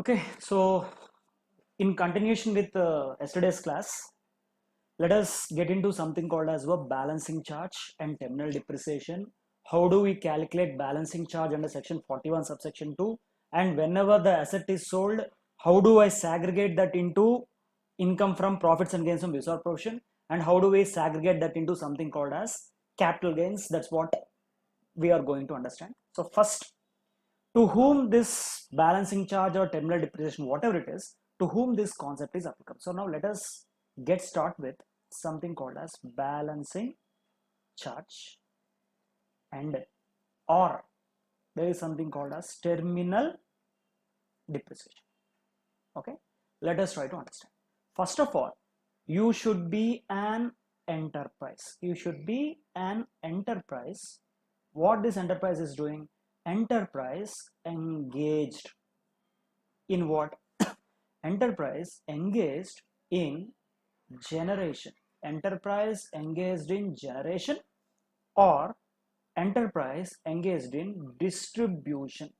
Okay, so in continuation with yesterday's class, let us get into something called as a balancing charge and terminal depreciation. How do we calculate balancing charge under section 41 subsection 2? And whenever the asset is sold, how do I segregate that into income from profits and gains from use or provision? And how do we segregate that into something called as capital gains? That's what we are going to understand. So first, to whom this balancing charge or terminal depreciation, whatever it is, to whom this concept is applicable. So now let us get start with something called as balancing charge, and or there is something called as terminal depreciation. Okay, let us try to understand. First of all, you should be an enterprise. You should be an enterprise. What this enterprise is doing? Enterprise engaged in what? Enterprise engaged in generation. Enterprise engaged in generation, or enterprise engaged in distribution.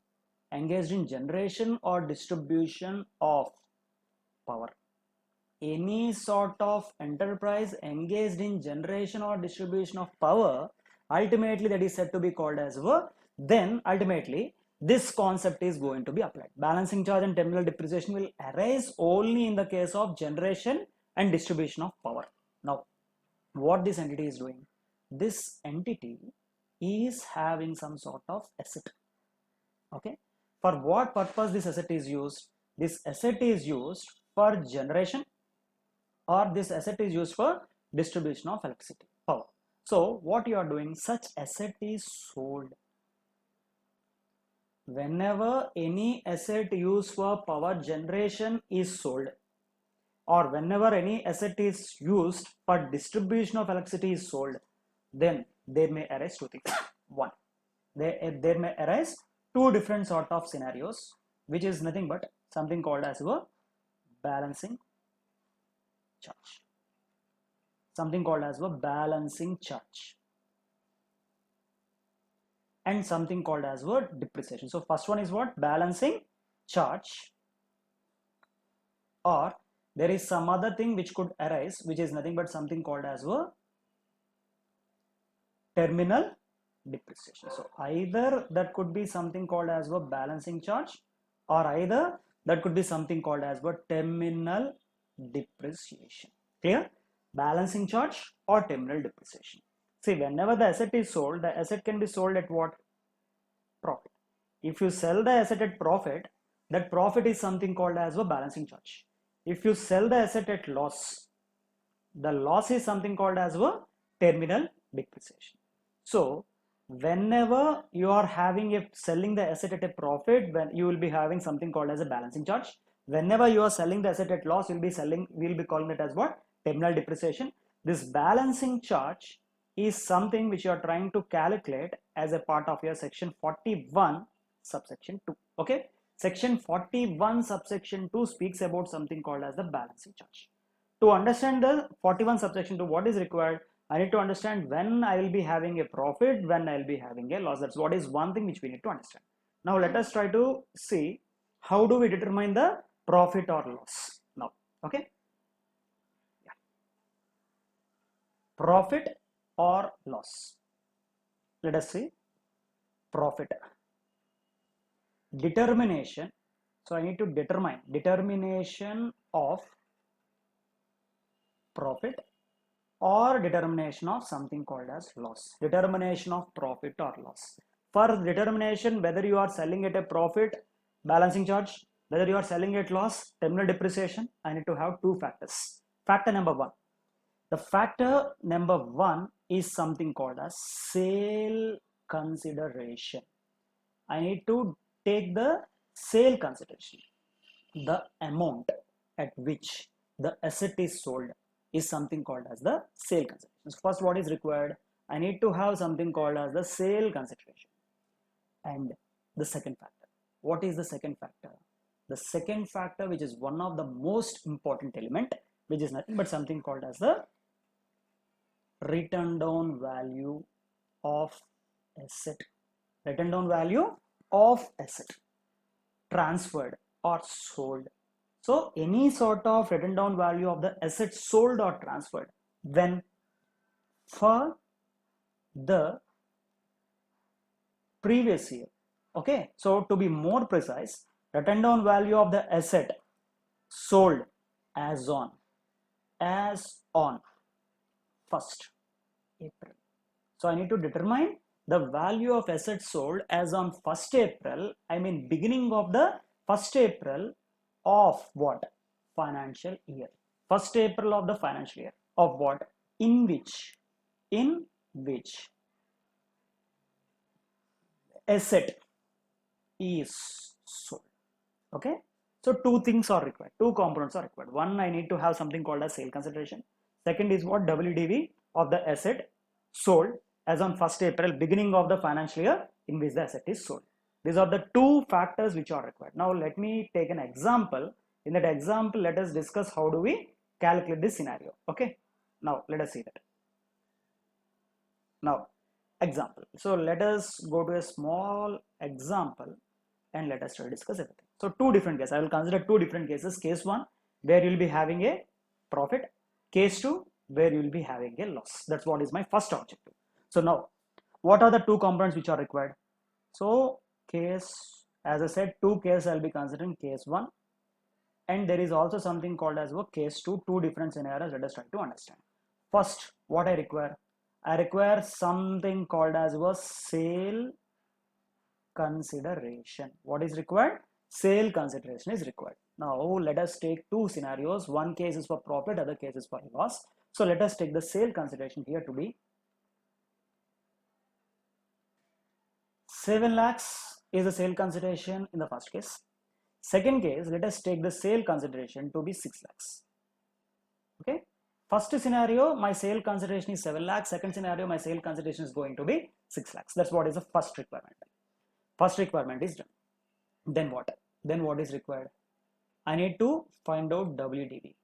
Engaged in generation or distribution of power. Any sort of enterprise engaged in generation or distribution of power, ultimately that is said to be called as work. Then ultimately this concept is going to be applied. Balancing charge and terminal depreciation will arise only in the case of generation and distribution of power. Now, what this entity is doing? This entity is having some sort of asset. Okay, for what purpose this asset is used? This asset is used for generation, or this asset is used for distribution of electricity power. So what you are doing, such asset is sold. Whenever any asset used for power generation is sold, or whenever any asset is used for distribution of electricity is sold, then there may arise two things. One, there may arise two different sort of scenarios, which is nothing but something called as a balancing charge. Something called as a balancing charge, and something called as a depreciation. So first one is what? Balancing charge, or there is some other thing which could arise, which is nothing but something called as a terminal depreciation. So either that could be something called as a balancing charge, or either that could be something called as a terminal depreciation. Clear? Balancing charge or terminal depreciation. See, whenever the asset is sold, the asset can be sold at what? Profit. If you sell the asset at profit, that profit is something called as a balancing charge. If you sell the asset at loss, the loss is something called as a terminal depreciation. So whenever you are selling the asset at a profit, when you will be having something called as a balancing charge. Whenever you are selling the asset at loss, we'll be calling it as what? Terminal depreciation. This balancing charge is something which you are trying to calculate as a part of your section 41 subsection 2. Okay, section 41 subsection 2 speaks about something called as the balancing charge. To understand the 41 subsection 2, what is required? I need to understand when I will be having a profit, when I will be having a loss. That's what is one thing which we need to understand. Now let us try to see how do we determine the profit or loss now. Okay, yeah. Profit or loss. Let us see profit. Determination. So I need to determine determination of profit or determination of something called as loss. Determination of profit or loss. For determination whether you are selling at a profit, balancing charge, whether you are selling at loss, terminal depreciation, I need to have two factors. Factor number one. The factor number one is something called as sale consideration. I need to take the sale consideration. The amount at which the asset is sold is something called as the sale consideration. So first, what is required? I need to have something called as the sale consideration. And the second factor. What is the second factor? The second factor, which is one of the most important element, which is nothing but something called as the written down value of asset. Written down value of asset transferred or sold. So any sort of written down value of the asset sold or transferred when for the previous year. Okay, so to be more precise, written down value of the asset sold as on 1st April. So I need to determine the value of assets sold as on 1st April, I mean beginning of the 1st April of what? Financial year. 1st April of the financial year of what? In which asset is sold. Okay, so two things are required, two components are required. One, I need to have something called as sale consideration. Second is what? WDV of the asset sold as on 1st April, beginning of the financial year in which the asset is sold. These are the two factors which are required. Now let me take an example. In that example, let us discuss how do we calculate this scenario. Okay, now let us see that. Now example, so let us go to a small example and let us try to discuss everything. So two different cases, I will consider two different cases. Case 1 where you will be having a profit, case 2 where you will be having a loss. That's what is my first objective. So now what are the two components which are required? So case, as I said, two cases I will be considering, case 1 and there is also something called as a case 2, two different scenarios. Let us try to understand. First, what I require something called as a sale consideration. What is required? Sale consideration is required. Now let us take two scenarios. One case is for profit, other case is for loss. So let us take the sale consideration here to be 7 lakhs is the sale consideration in the first case. Second case, let us take the sale consideration to be 6 lakhs. Okay, first scenario my sale consideration is 7 lakhs. Second scenario my sale consideration is going to be 6 lakhs. That's what is the first requirement. First requirement is done. Then what? Then what is required? I need to find out WDV.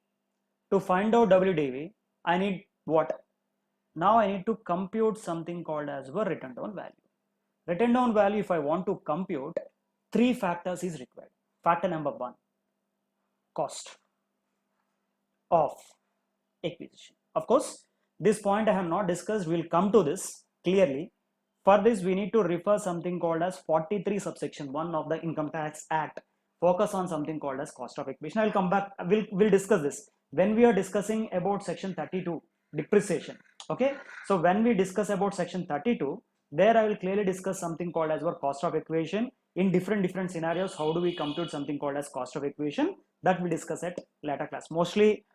To find out WDV, I need what? Now I need to compute something called as a written down value. Written down value, if I want to compute, three factors is required. Factor number 1, cost of acquisition. Of course, this point I have not discussed. We'll come to this clearly. For this, we need to refer something called as 43 subsection 1 of the Income Tax Act. Focus on something called as cost of acquisition. I will come back. We'll discuss this when we are discussing about section 32 depreciation. Okay. So when we discuss about section 32, there I will clearly discuss something called as our cost of acquisition in different scenarios. How do we compute something called as cost of acquisition? That we discuss at later class. Mostly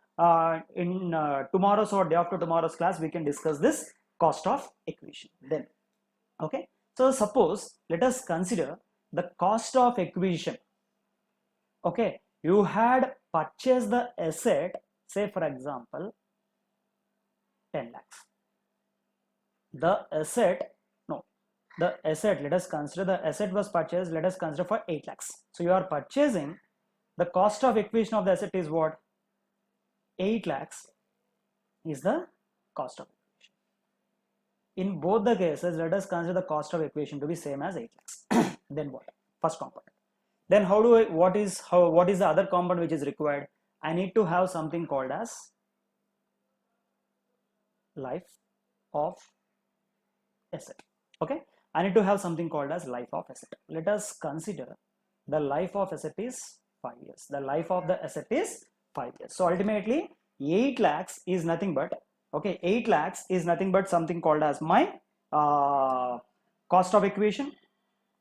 in tomorrow's or day after tomorrow's class, we can discuss this cost of acquisition then. Okay, so suppose let us consider the cost of acquisition. Okay, you had purchased the asset, say for example 10 lakhs. The asset, let us consider the asset was purchased, let us consider for 8 lakhs. So you are purchasing, the cost of acquisition of the asset is what? 8 lakhs is the cost of acquisition. In both the cases, let us consider the cost of acquisition to be same as 8 lakhs. Then what? First component. Then what is the other component which is required? I need to have something called as life of asset. Okay, I need to have something called as life of asset. Let us consider the life of asset is 5 years. The life of the asset is 5 years. So ultimately 8 lakhs is nothing but, okay, 8 lakhs is nothing but something called as my cost of acquisition.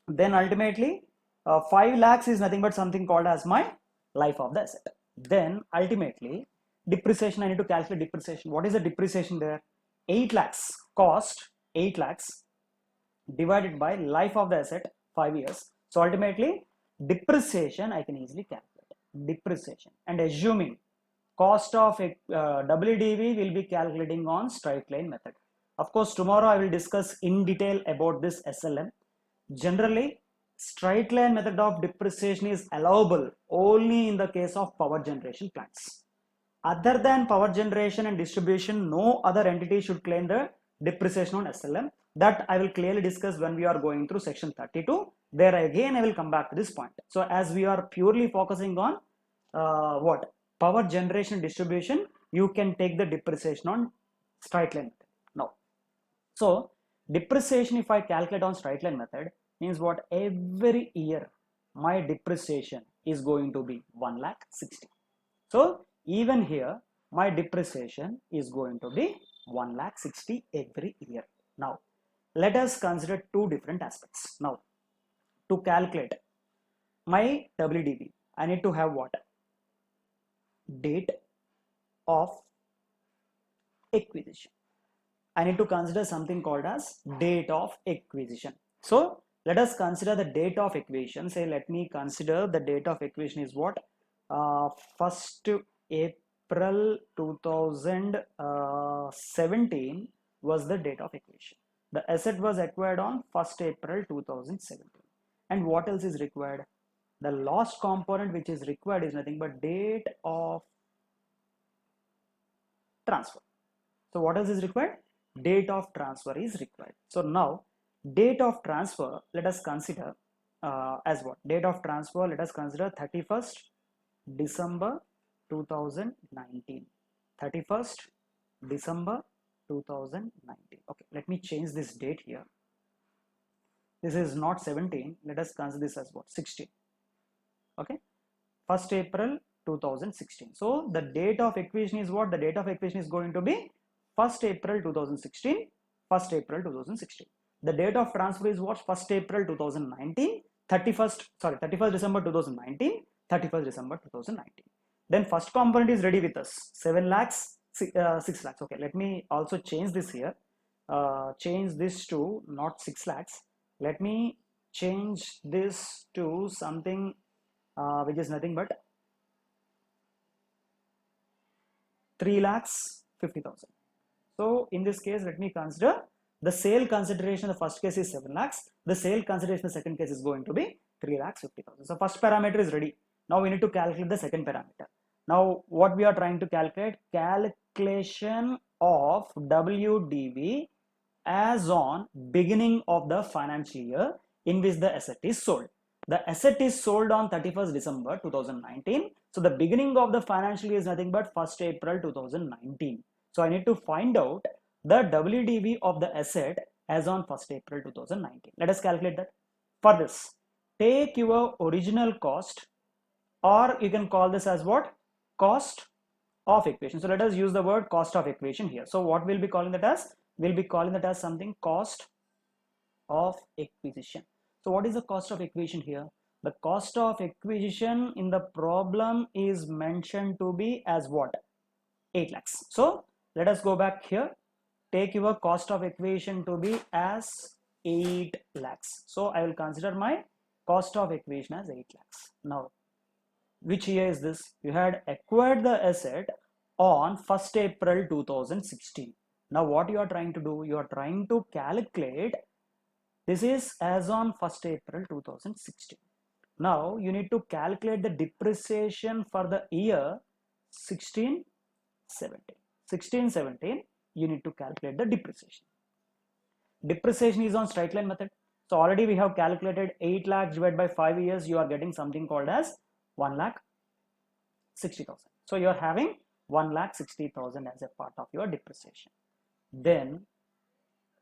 Then ultimately 5 lakhs is nothing but something called as my life of the asset. Then ultimately depreciation, I need to calculate depreciation. What is the depreciation there? 8 lakhs cost, 8 lakhs divided by life of the asset 5 years. So ultimately depreciation I can easily calculate. Depreciation, and assuming cost of WDV will be calculating on straight line method. Of course, tomorrow I will discuss in detail about this SLM. Generally, straight line method of depreciation is allowable only in the case of power generation plants. Other than power generation and distribution, no other entity should claim the depreciation on SLM. That I will clearly discuss when we are going through section 32 There again, I will come back to this point. So as we are purely focusing on what? Power generation distribution, you can take the depreciation on straight line method. Now, so depreciation, if I calculate on straight line method, means what? Every year my depreciation is going to be 1,60,000. So even here my depreciation is going to be 1,60,000 every year. Now let us consider two different aspects. Now to calculate my WDV, I need to have what? Date of acquisition. I need to consider something called as date of acquisition. So let us consider the date of acquisition. Say, let me consider the date of acquisition is what? 1st April 2017 was the date of acquisition. The asset was acquired on 1st April 2017. And what else is required? The last component which is required is nothing but date of transfer. So what else is required? Date of transfer is required. So now date of transfer, let us consider as what? Date of transfer, let us consider 31st December 2019. 31st December 2019. Okay, let me change this date here. This is not 17. Let us consider this as what? 16. Okay, 1st April 2016. So the date of acquisition is what? The date of acquisition is going to be 1st April 2016. 1st April 2016. The date of transfer is what? 1st April 2019. 31st December 2019. 31st December 2019. Then first component is ready with us. 7 lakhs, 6 lakhs. Okay, let me also change this here. Change this to not 6 lakhs. Let me change this to something which is nothing but 3,50,000. So in this case, let me consider the sale consideration. The first case is 7 lakhs. The sale consideration, the second case is going to be 3,50,000. So first parameter is ready. Now we need to calculate the second parameter. Now what we are trying to calculate? Calculation of WDV as on beginning of the financial year in which the asset is sold. The asset is sold on 31st December 2019. So the beginning of the financial year is nothing but 1st April 2019. So I need to find out the WDV of the asset as on 1st April 2019. Let us calculate that. For this, take your original cost, or you can call this as what? Cost of acquisition. So let us use the word cost of acquisition here. So what we'll be calling that as? We'll be calling that as something cost of acquisition. So what is the cost of acquisition here? The cost of acquisition in the problem is mentioned to be as what? 8 lakhs. So let us go back here. Take your cost of acquisition to be as 8 lakhs. So I will consider my cost of acquisition as 8 lakhs. Now, which year is this? You had acquired the asset on 1st April 2016. Now what you are trying to do? You are trying to calculate. This is as on 1st April 2016. Now you need to calculate the depreciation for the year 16-17. 16-17, you need to calculate the depreciation. Depreciation is on straight line method. So already we have calculated 8 lakhs divided by 5 years. You are getting something called as 1,60,000. So you are having 1,60,000 as a part of your depreciation. Then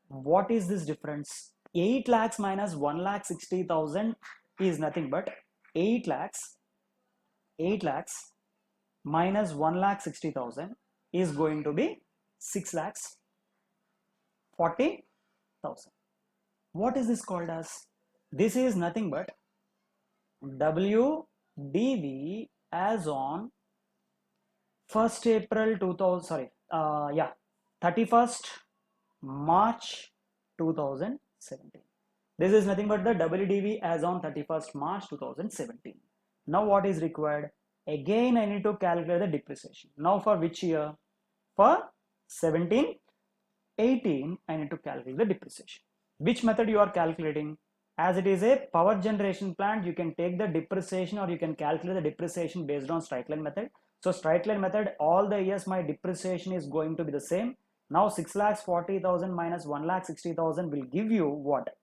what is this difference? 8 lakhs minus 1,60,000 is nothing but 8 lakhs minus 1,60,000 is going to be 6,40,000. What is this called as? This is nothing but WDV as on 1st April 31st March 2017. This is nothing but the WDV as on 31st March 2017. Now what is required? Again I need to calculate the depreciation. Now for which year? For 17-18 I need to calculate the depreciation. Which method you are calculating? As it is a power generation plant, you can take the depreciation or you can calculate the depreciation based on straight line method. So straight line method, all the years my depreciation is going to be the same. Now 6,40,000 minus 1,60,000 will give you what?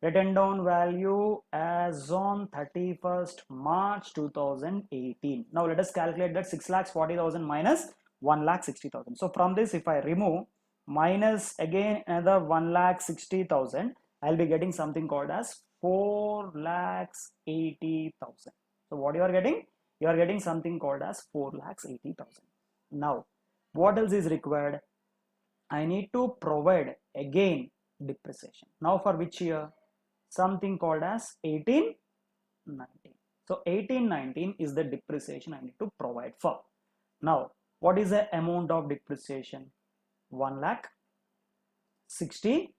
Written down value as on 31st March 2018. Now let us calculate that 6,40,000 minus 1,60,000. So from this, if I remove minus again another 1,60,000, I'll be getting something called as 4,80,000. So what you are getting? You are getting something called as 4,80,000. Now, what else is required? I need to provide again depreciation. Now for which year? Something called as 1819. So 1819 is the depreciation I need to provide for. Now, what is the amount of depreciation? 1,60,000.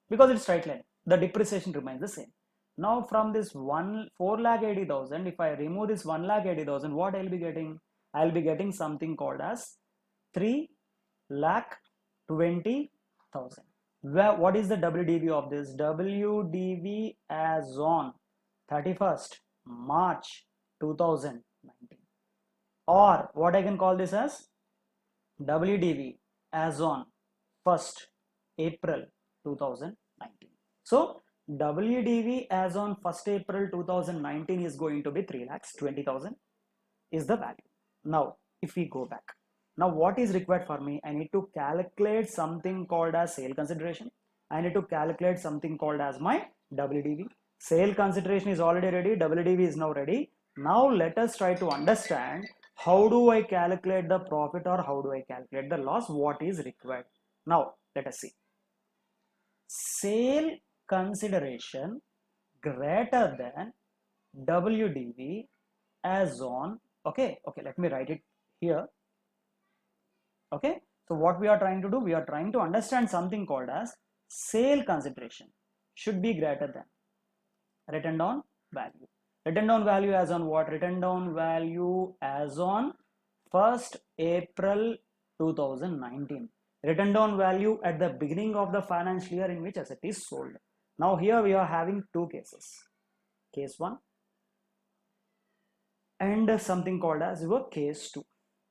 Because it's straight line, the depreciation remains the same. Now from this 4,80,000, if I remove this 1,80,000, what I'll be getting? I'll be getting something called as 3,20,000. What is the WDV of this? WDV as on 31st March 2019. Or what I can call this as WDV as on 1st April 2019. So WDV as on 1st April 2019 is going to be 3,20,000 is the value. Now if we go back, now what is required for me? I need to calculate something called as sale consideration. I need to calculate something called as my WDV. Sale consideration is already ready. WDV is now ready. Now let us try to understand how do I calculate the profit or how do I calculate the loss? What is required? Now let us see. Sale consideration greater than WDV as on, okay, let me write it here. Okay, so what we are trying to do, we are trying to understand something called as sale consideration should be greater than written down value. Written down value as on what? Written down value as on 1st April 2019. Written down value at the beginning of the financial year in which asset is sold. Now here we are having two cases. Case 1 and something called as your case 2.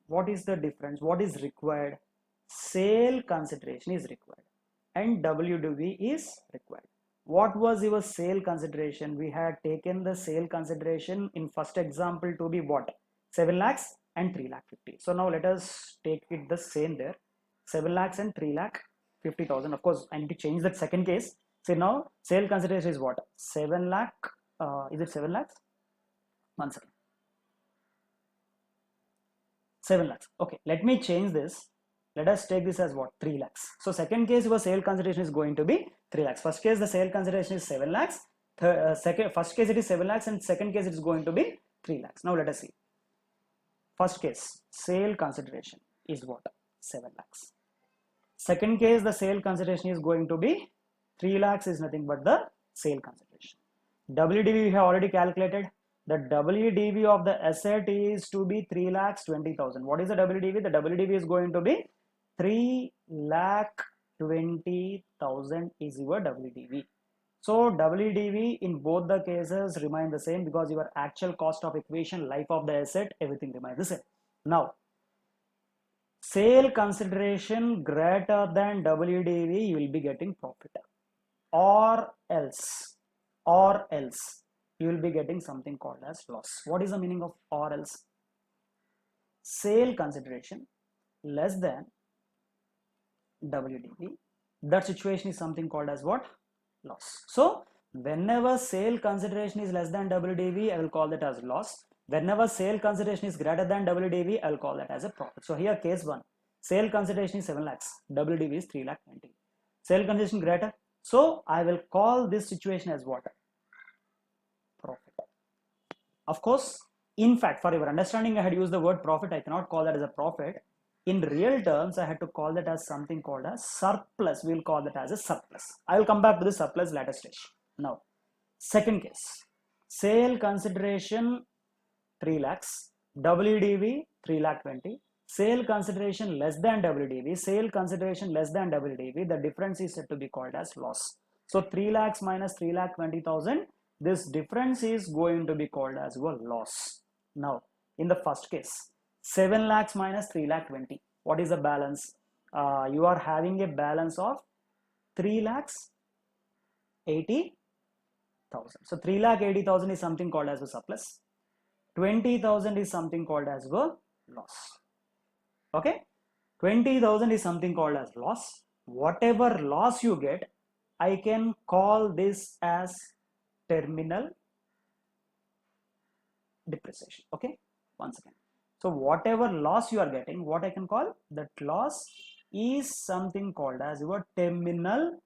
What is the difference? What is required? Sale consideration is required and WDV is required. What was your sale consideration? We had taken the sale consideration in first example to be what? 7 lakhs and 3,50,000. So now let us take it the same there. 7 lakhs and 3,50,000. Of course, I need to change that second case. So now sale consideration is what? 7 lakh. Is it 7 lakhs? 1 second. 7 lakhs. Okay, let me change this. Let us take this as what? 3 lakhs. So second case your sale consideration is going to be 3 lakhs. First case the sale consideration is 7 lakhs. First case it is 7 lakhs and second case it is going to be 3 lakhs. Now let us see. First case sale consideration is what? 7 lakhs. Second case the sale consideration is going to be 3 lakhs is nothing but the sale consideration. WDV we have already calculated. The WDV of the asset is to be 3,20,000. What is the WDV? The WDV is going to be 3,20,000 is your WDV. So WDV in both the cases remain the same because your actual cost of acquisition, life of the asset, everything remains the same. Now, sale consideration greater than WDV, you will be getting profit, or else you will be getting something called as loss. What is the meaning of or else? Sale consideration less than WDV, that situation is something called as what? Loss. So whenever sale consideration is less than WDV, I will call that as loss. Whenever sale consideration is greater than WDV, I will call that as a profit. So here case 1, sale consideration is 7 lakhs, WDV is 3,20,000. Sale consideration greater, so I will call this situation as what? Profit. Of course, in fact, for your understanding, I had used the word profit. I cannot call that as a profit. In real terms, I had to call that as something called as surplus. We will call that as a surplus. I will come back to the surplus later stage. Now, second case, sale consideration 3 lakhs, WDV 3,20,000, sale consideration less than WDV, sale consideration less than WDV, the difference is said to be called as loss. So 3 lakhs minus 3,20,000, this difference is going to be called as your loss. Now, in the first case, 7 lakhs minus 3,20,000, what is the balance? You are having a balance of 3 lakhs 80,000. So 3,80,000 is something called as a surplus. 20,000 is something called as a loss. Okay, 20,000 is something called as loss. Whatever loss you get, I can call this as terminal depreciation. Okay, once again. So whatever loss you are getting, what I can call that loss is something called as your terminal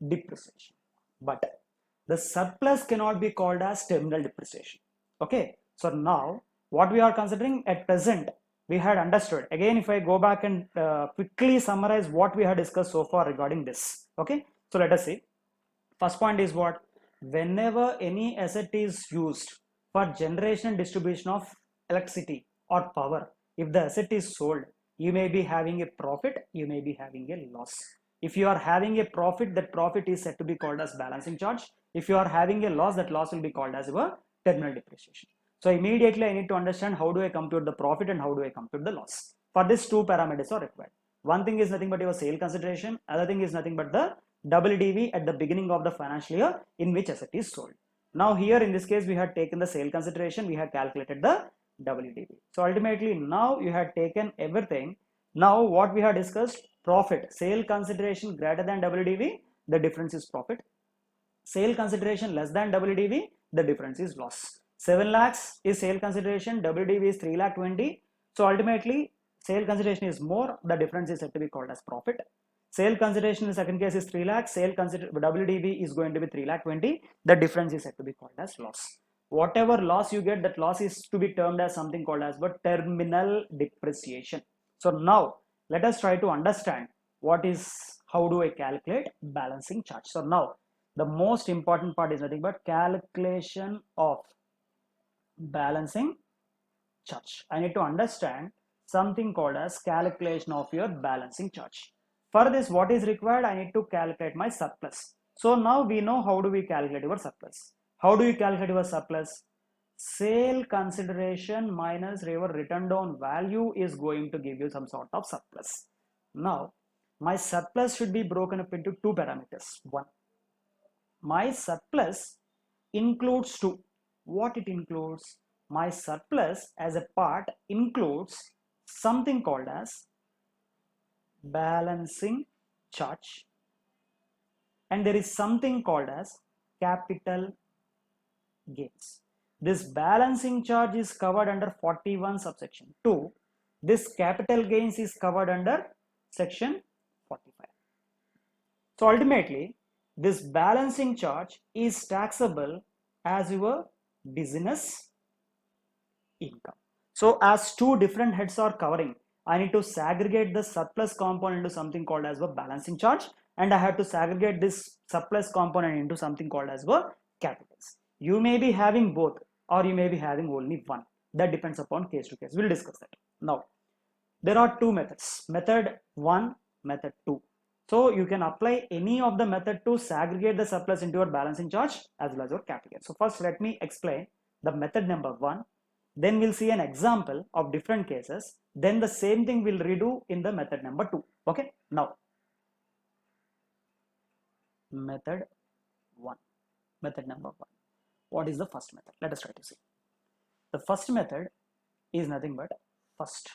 depreciation. But the surplus cannot be called as terminal depreciation. Okay, so now what we are considering at present, we had understood. Again, if I go back and quickly summarize what we had discussed so far regarding this. Okay, so let us see. First point is what? Whenever any asset is used for generation and distribution of electricity or power, if the asset is sold, you may be having a profit, you may be having a loss. If you are having a profit, that profit is said to be called as balancing charge. If you are having a loss, that loss will be called as your terminal depreciation. So immediately I need to understand how do I compute the profit and how do I compute the loss. For this, two parameters are required. One thing is nothing but your sale consideration, other thing is nothing but the WDV at the beginning of the financial year in which asset is sold. Now here in this case we had taken the sale consideration, we had calculated the WDV. So ultimately now you had taken everything. Now what we have discussed, profit, sale consideration greater than WDV, the difference is profit. Sale consideration less than WDV, the difference is loss. 7 lakhs is sale consideration, WDV is 3 lakh 20. So ultimately sale consideration is more, the difference is said to be called as profit. Sale consideration in the second case is 3 lakhs, WDV is going to be 3 lakh 20, the difference is said to be called as loss. Whatever loss you get, that loss is to be termed as something called as but terminal depreciation. So now let us try to understand what is, how do I calculate balancing charge. So now the most important part is nothing but calculation of balancing charge. I need to understand something called as calculation of your balancing charge. For this, what is required? I need to calculate my surplus. So now we know how do we calculate your surplus. How do you calculate your surplus? Sale consideration minus your written down value is going to give you some sort of surplus. Now, my surplus should be broken up into two parameters. One, my surplus includes two. What it includes? My surplus as a part includes something called as balancing charge, and there is something called as capital gains. This balancing charge is covered under 41 subsection 2. This capital gains is covered under section 45. So ultimately, this balancing charge is taxable as your business income. So as two different heads are covering, I need to segregate the surplus component into something called as a balancing charge, and I have to segregate this surplus component into something called as a capitals. You may be having both or you may be having only one. That depends upon case to case. We'll discuss that. Now, there are two methods, method 1, method 2. So you can apply any of the method to segregate the surplus into your balancing charge as well as your capital. So first let me explain the method number 1. Then we'll see an example of different cases. Then the same thing we'll redo in the method number 2. Okay. Now, method 1. Method number 1. What is the first method? Let us try to see. The first method is nothing but first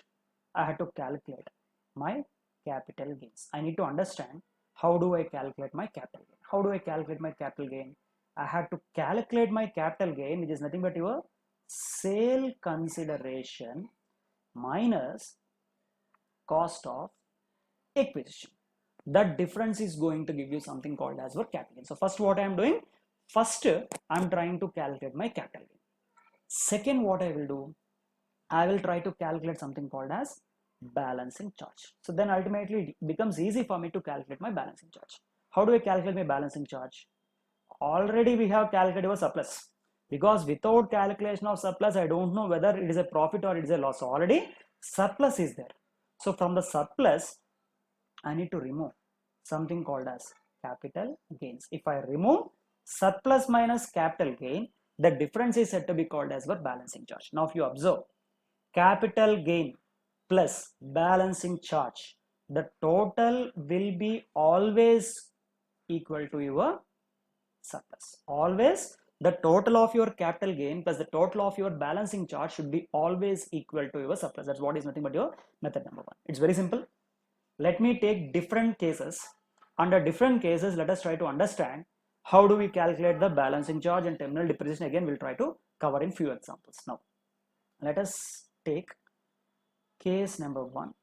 I had to calculate my capital gains. I need to understand how do I calculate my capital gain. How do I calculate my capital gain? I had to calculate my capital gain, which is nothing but your sale consideration minus cost of acquisition. That difference is going to give you something called as your capital gain. So first what I am doing, first I'm trying to calculate my capital gain. Second, what I will do, I will try to calculate something called as balancing charge. So then ultimately it becomes easy for me to calculate my balancing charge. How do I calculate my balancing charge? Already we have calculated our surplus, because without calculation of surplus I don't know whether it is a profit or it is a loss. So already surplus is there. So from the surplus I need to remove something called as capital gains. If I remove surplus minus capital gain, the difference is said to be called as our balancing charge. Now if you observe, capital gain plus balancing charge, the total will be always equal to your surplus. Always the total of your capital gain plus the total of your balancing charge should be always equal to your surplus. That's what is nothing but your method number 1. It's very simple. Let me take different cases. Under different cases, let us try to understand how do we calculate the balancing charge and terminal depreciation. Again, we'll try to cover in few examples. Now, let us take case number 1,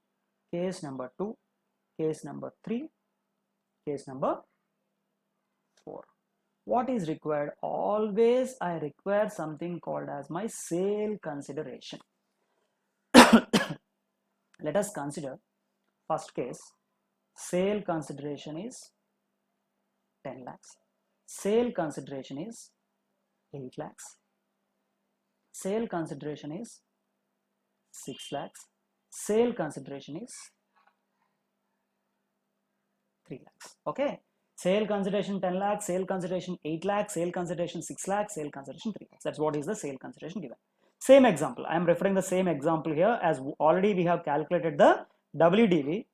case number 2, case number 3, case number 4. What is required? Always I require something called as my sale consideration. Let us consider first case. Sale consideration is 10 lakhs. Sale consideration is 8 lakhs. Sale consideration is 6 lakhs. Sale consideration is 3 lakhs. Okay. Sale consideration 10 lakhs, sale consideration 8 lakhs, sale consideration 6 lakhs, sale consideration 3 lakhs. That's what is the sale consideration given. Same example. I am referring the same example here as already we have calculated the WDV.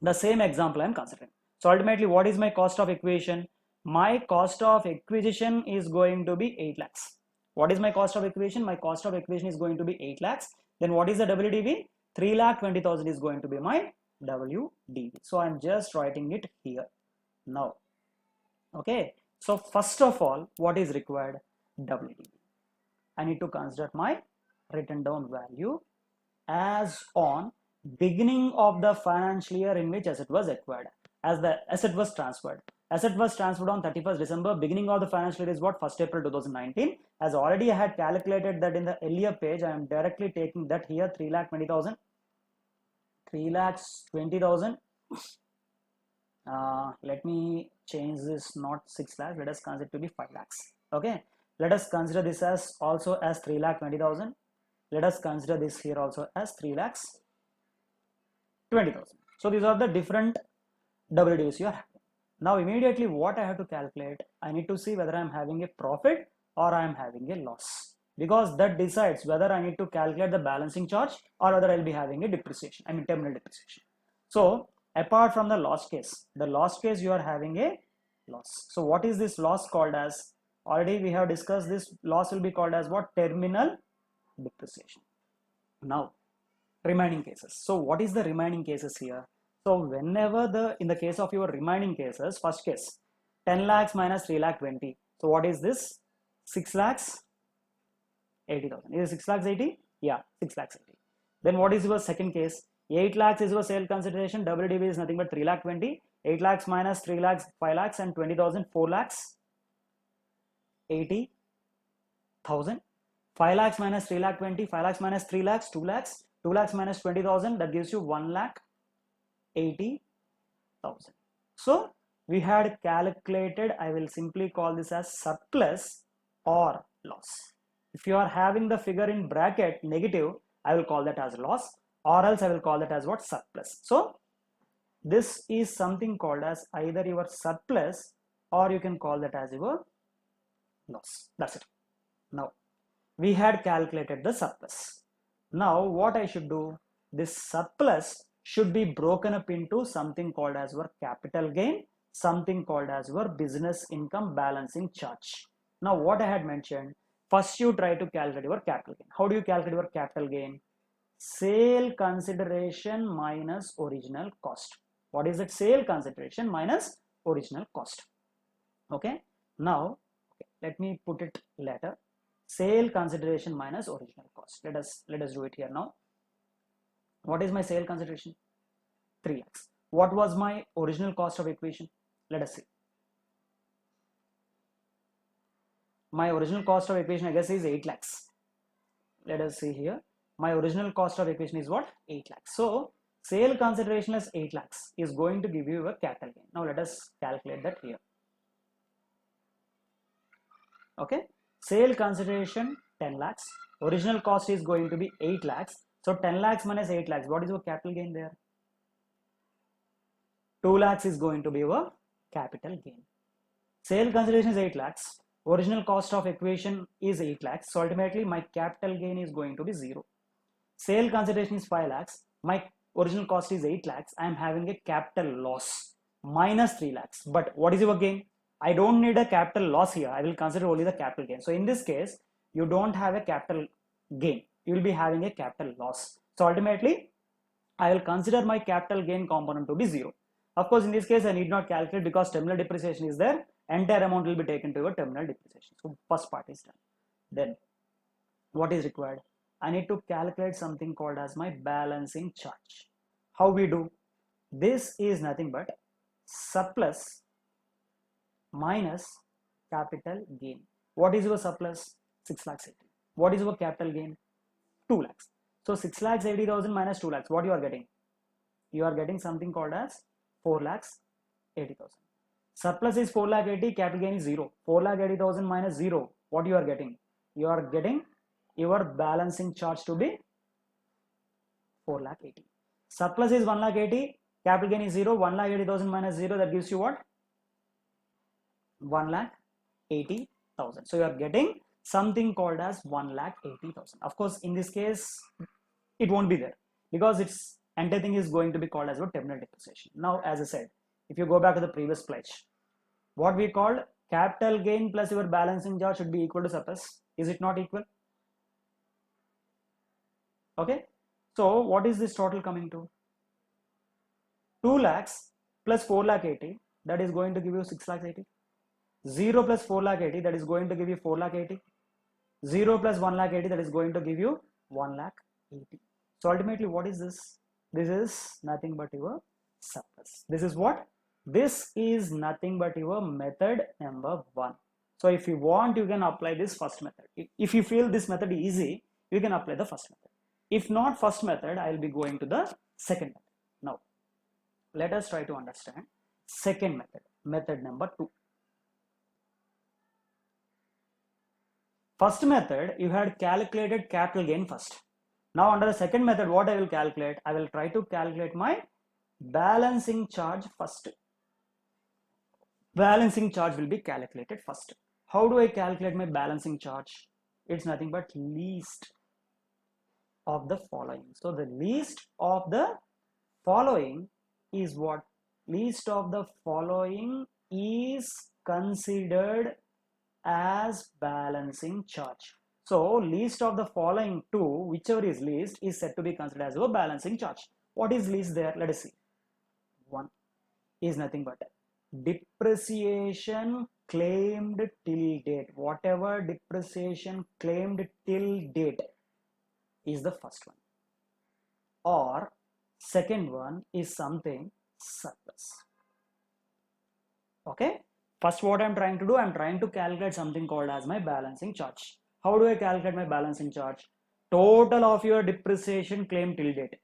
The same example I am considering. So ultimately, what is my cost of acquisition? My cost of acquisition is going to be 8 lakhs. What is my cost of acquisition? My cost of acquisition is going to be 8 lakhs. Then what is the WDV? 3,20,000 is going to be my WDV. So I'm just writing it here now. Okay. So first of all, what is required? WDV. I need to consider my written down value as on beginning of the financial year in which asset was acquired, as the asset was transferred. Asset was transferred on 31st December. Beginning of the financial year is what? 1st April 2019. As already I had calculated that in the earlier page, I am directly taking that here 3,20,000. 3,20,000. Let me change this, not 6 lakhs. Let us consider it to be 5 lakhs. Okay. Let us consider this as also as 3,20,000. Let us consider this here also as 3,20,000. So these are the different WDVs you are having. Now immediately what I have to calculate, I need to see whether I am having a profit or I am having a loss, because that decides whether I need to calculate the balancing charge or whether I'll be having a depreciation, I mean terminal depreciation. So apart from the loss case, you are having a loss. So what is this loss called as? Already we have discussed this loss will be called as what? Terminal depreciation. Now remaining cases. So what is the remaining cases here? So whenever in the case of your remaining cases, first case 10 lakhs minus 3,20,000. So what is this? 6 lakhs 80,000. Is it 6 lakhs 80? Yeah, 6 lakhs 80. Then what is your second case? 8 lakhs is your sale consideration. WDV is nothing but 3,20,000. 8 lakhs minus 3 lakhs 5 lakhs and 20,000 4 lakhs 80,000. 5 lakhs minus 3,20,000. 5 lakhs minus 3 lakhs 2 lakhs. 2 lakhs minus 20,000, that gives you 1,80,000. So we had calculated, I will simply call this as surplus or loss. If you are having the figure in bracket negative, I will call that as loss, or else I will call that as what? Surplus. So this is something called as either your surplus or you can call that as your loss. That's it. Now we had calculated the surplus. Now what I should do, this surplus should be broken up into something called as your capital gain, something called as your business income balancing charge. Now what I had mentioned, first you try to calculate your capital gain. How do you calculate your capital gain? Sale consideration minus original cost. What is it? Sale consideration minus original cost. Okay. Now let me put it later. Sale consideration minus original cost. Let us do it here now. What is my sale consideration? 3 lakhs. What was my original cost of acquisition? Let us see. My original cost of acquisition, I guess, is 8 lakhs. Let us see here. My original cost of acquisition is what? 8 lakhs. So sale consideration as 8 lakhs is going to give you a capital gain. Now let us calculate that here. Okay. Sale consideration 10 lakhs. Original cost is going to be 8 lakhs. So 10 lakhs minus 8 lakhs. What is your capital gain there? 2 lakhs is going to be your capital gain. Sale consideration is 8 lakhs. Original cost of acquisition is 8 lakhs. So ultimately my capital gain is going to be 0. Sale consideration is 5 lakhs. My original cost is 8 lakhs. I am having a capital loss minus 3 lakhs. But what is your gain? I don't need a capital loss here. I will consider only the capital gain. So in this case, you don't have a capital gain. You will be having a capital loss. So ultimately, I will consider my capital gain component to be 0. Of course, in this case, I need not calculate because terminal depreciation is there. Entire amount will be taken to your terminal depreciation. So first part is done. Then what is required? I need to calculate something called as my balancing charge. How we do? This is nothing but surplus minus capital gain. What is your surplus? 6 lakhs 80. What is your capital gain? 2 lakhs. So 6 lakhs 80,000 minus 2 lakhs. What you are getting? You are getting something called as 4 lakhs 80,000. Surplus is 4 lakh 80, capital gain is 0. 4 lakh 80,000 minus 0. What you are getting? You are getting your balancing charge to be 4 lakh 80. Surplus is 1 lakh 80, capital gain is 0. 1 lakh 80,000 minus 0, that gives you what? 1 lakh 80,000. So you are getting something called as 1 lakh 80,000. Of course, in this case, it won't be there because it's entire thing is going to be called as a terminal depreciation. Now, as I said, if you go back to the previous pledge, what we called capital gain plus your balancing charge should be equal to surplus. Is it not equal? Okay. So what is this total coming to? 2 lakhs plus 4 lakh 80, that is going to give you 6 lakhs 80. 0 plus 4 lakh 80, that is going to give you 4 lakh 80. 0 plus 1 lakh 80, that is going to give you 1 lakh 80. So ultimately, what is this? This is nothing but your surplus. This is what? This is nothing but your method number 1. So if you want, you can apply this first method. If you feel this method easy, you can apply the first method. If not first method, I will be going to the second method. Now, let us try to understand second method, method number 2. First method, you had calculated capital gain first. Now under the second method, what I will calculate? I will try to calculate my balancing charge first. Balancing charge will be calculated first. How do I calculate my balancing charge? It's nothing but least of the following. So the least of the following is what? Least of the following is considered as balancing charge. So least of the following two, whichever is least, is said to be considered as a balancing charge. What is least there? Let us see. 1 is nothing but depreciation claimed till date. Whatever depreciation claimed till date is the first one. Or second one is something surplus. Okay. First, what I'm trying to do, I'm trying to calculate something called as my balancing charge. How do I calculate my balancing charge? Total of your depreciation claim till date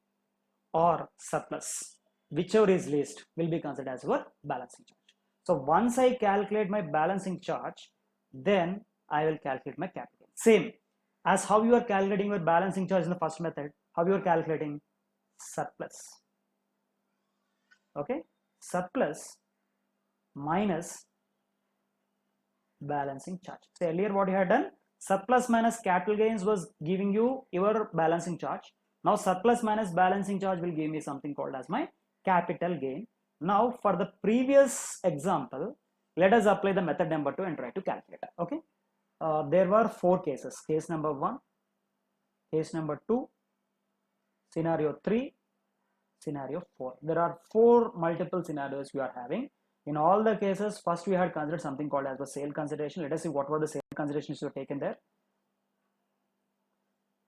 or surplus, whichever is least, will be considered as your balancing charge. So once I calculate my balancing charge, then I will calculate my capital gain. Same as how you are calculating your balancing charge in the first method, how you are calculating surplus. Okay, surplus minus balancing charge. So earlier what you had done, surplus minus capital gains was giving you your balancing charge. Now surplus minus balancing charge will give me something called as my capital gain. Now for the previous example, let us apply the method number 2 and try to calculate it. Okay, there were 4 cases. Case number 1, case number 2, scenario 3, scenario 4. There are 4 multiple scenarios we are having. In all the cases, first we had considered something called as the sale consideration. Let us see what were the sale considerations you have taken there.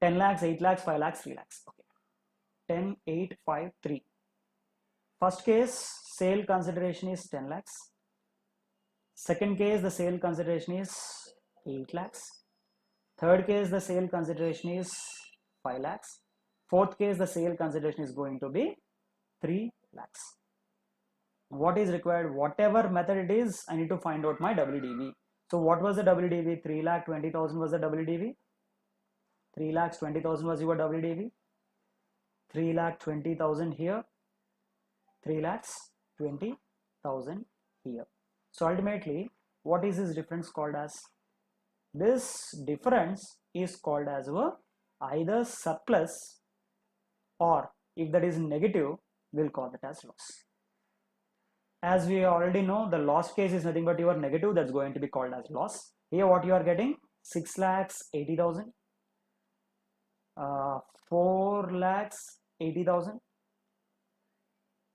10 lakhs, 8 lakhs, 5 lakhs, 3 lakhs. Okay. 10, 8, 5, 3. First case, sale consideration is 10 lakhs. Second case, the sale consideration is 8 lakhs. Third case, the sale consideration is 5 lakhs. Fourth case, the sale consideration is going to be 3 lakhs. What is required? Whatever method it is, I need to find out my WDV. So what was the WDV? 3,20,000 was the WDV. 3,20,000 was your WDV. 3,20,000 here. 3,20,000 here. So ultimately, what is this difference called as? This difference is called as either surplus, or if that is negative, we'll call it as loss. as we already know, the loss case is nothing but your negative, that's going to be called as loss. Here what you are getting, 6,80,000, 4,80,000,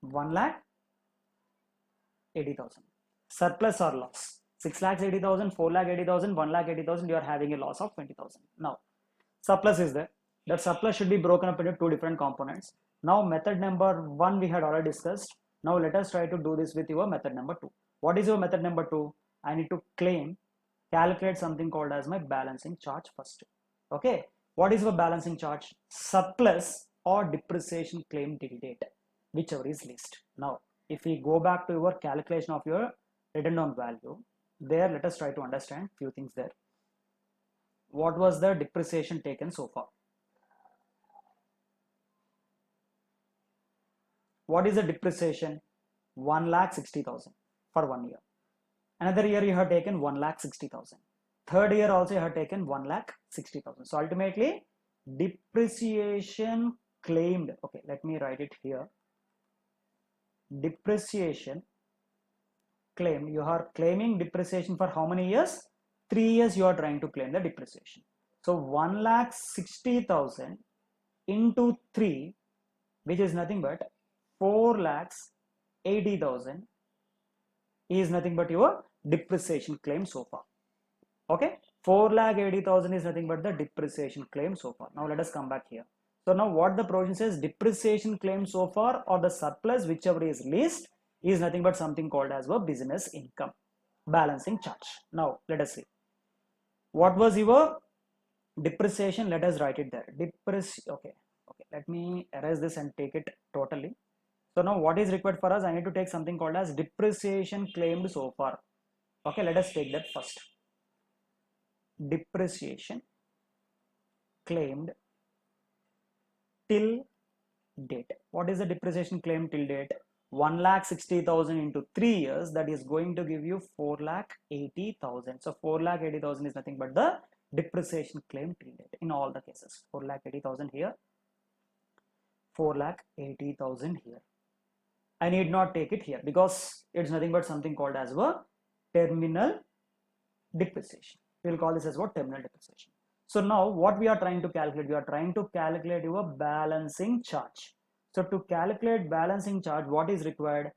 1,80,000. Surplus or loss, 6,80,000, 4,80,000, 1,80,000, you are having a loss of 20,000. Now surplus is there. That surplus should be broken up into two different components. Now method number 1 we had already discussed. Now let us try to do this with your method number 2. What is your method number 2? I need to calculate something called as my balancing charge first. Okay, what is your balancing charge? Surplus or depreciation claim till date, whichever is least. Now if we go back to your calculation of your written down value, there let us try to understand few things there. What was the depreciation taken so far? What is the depreciation? 1,60,000 for 1 year. Another year you have taken 1,60,000. Third year also you have taken 1,60,000. So ultimately depreciation claimed, okay, let me write it here. Depreciation claim, you are claiming depreciation for how many years? 3 years you are trying to claim the depreciation. So 1,60,000 into 3, which is nothing but 4,80,000, is nothing but your depreciation claim so far. Okay, 4,80,000 is nothing but the depreciation claim so far. Now let us come back here. So now what the provision says, depreciation claim so far or the surplus, whichever is least, is nothing but something called as a business income, balancing charge. Now let us see. What was your depreciation? Let us write it there. Okay, let me erase this and take it totally. So now what is required for us? I need to take something called as depreciation claimed so far. Okay, let us take that first. Depreciation claimed till date. What is the depreciation claimed till date? 1,60,000 into 3 years, that is going to give you 4,80,000. So 4,80,000 is nothing but the depreciation claim till date in all the cases. 4,80,000 here, 4,80,000 here. I need not take it here because it's nothing but something called as a terminal depreciation. We will call this as what? Terminal depreciation. So now what we are trying to calculate? We are trying to calculate your balancing charge. So to calculate balancing charge, what is required?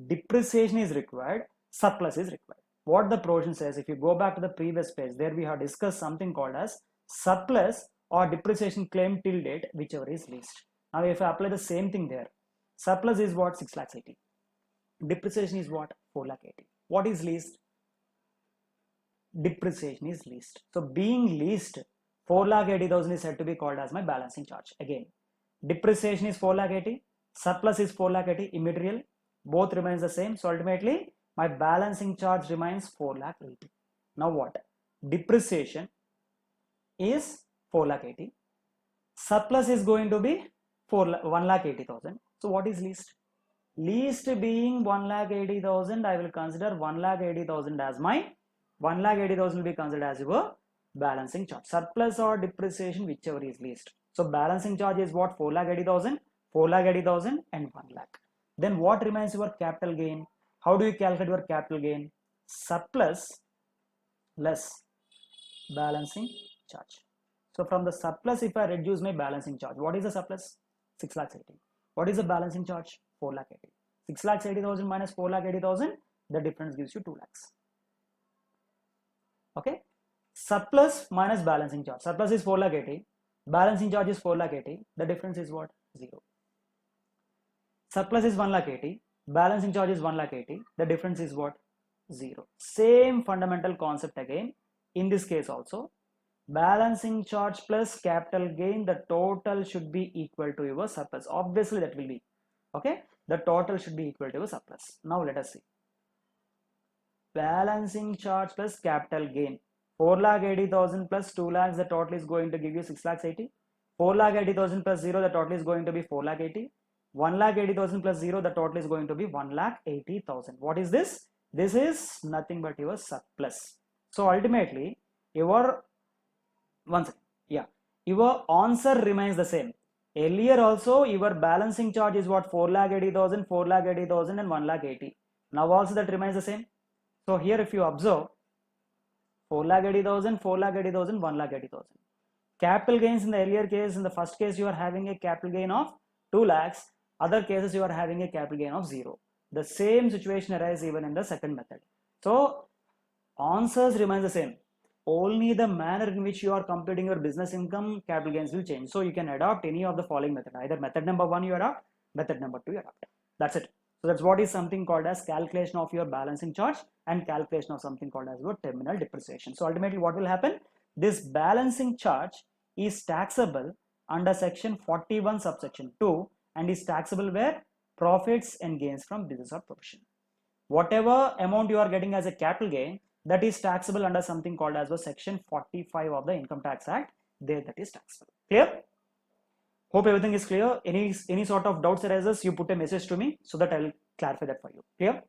Depreciation is required, surplus is required. What the provision says, if you go back to the previous page, there we have discussed something called as surplus or depreciation claim till date, whichever is least. Now if I apply the same thing there, surplus is what? 6,80,000. Depreciation is what? 4,80,000. What is least? Depreciation is least. So being least, 4,80,000 is said to be called as my balancing charge. Again, depreciation is 4,80,000, surplus is 4,80,000, immaterial, both remains the same. So ultimately my balancing charge remains 4,80,000. Now what? Depreciation is 4,80,000, surplus is going to be 1,80,000. So what is least? Least being 1,80,000, I will consider 1,80,000 as my 1,80,000 will be considered as your balancing charge. Surplus or depreciation, whichever is least. So balancing charge is what? 4,80,000, 4,80,000 and 1,00,000. Then what remains your capital gain? How do you calculate your capital gain? Surplus less balancing charge. So from the surplus, if I reduce my balancing charge, what is the surplus? 6,80,000. What is the balancing charge? 4,80,000. 6,80,000 minus 4,80,000, the difference gives you 2,00,000. Okay, surplus minus balancing charge. Surplus is 4,80,000, balancing charge is 4,80,000. The difference is what? 0. Surplus is 1,80,000, balancing charge is 1,80,000. The difference is what? 0. Same fundamental concept again. In this case also, balancing charge plus capital gain, the total should be equal to your surplus. Obviously that will be, okay, the total should be equal to your surplus. Now let us see. Balancing charge plus capital gain, 4,80,000 plus 2,00,000, the total is going to give you 6,80,000. 4,80,000 plus 0, the total is going to be 4,80,000. 1,80,000 plus 0, the total is going to be 1,80,000. What is this? This is nothing but your surplus. So ultimately your your answer remains the same. Earlier also your balancing charge is what? 4,80,000, 4,80,000 and 1,80,000. Now also that remains the same. So here if you observe, 4,80,000, 4,80,000, 1,80,000. Capital gains in the earlier case, in the first case you are having a capital gain of 2 lakhs, other cases you are having a capital gain of 0. The same situation arises even in the second method. So answers remain the same. Only the manner in which you are computing your business income, capital gains will change. So you can adopt any of the following method. Either method number 1 you adopt, method number 2 you adopt. That's it. So that's what is something called as calculation of your balancing charge and calculation of something called as your terminal depreciation. So ultimately what will happen? This balancing charge is taxable under section 41 subsection 2 and is taxable where? Profits and gains from business or profession. Whatever amount you are getting as a capital gain, that is taxable under something called as a section 45 of the Income Tax Act. There that is taxable. Clear? Hope everything is clear. Any sort of doubts arises, you put a message to me so that I will clarify that for you. Clear?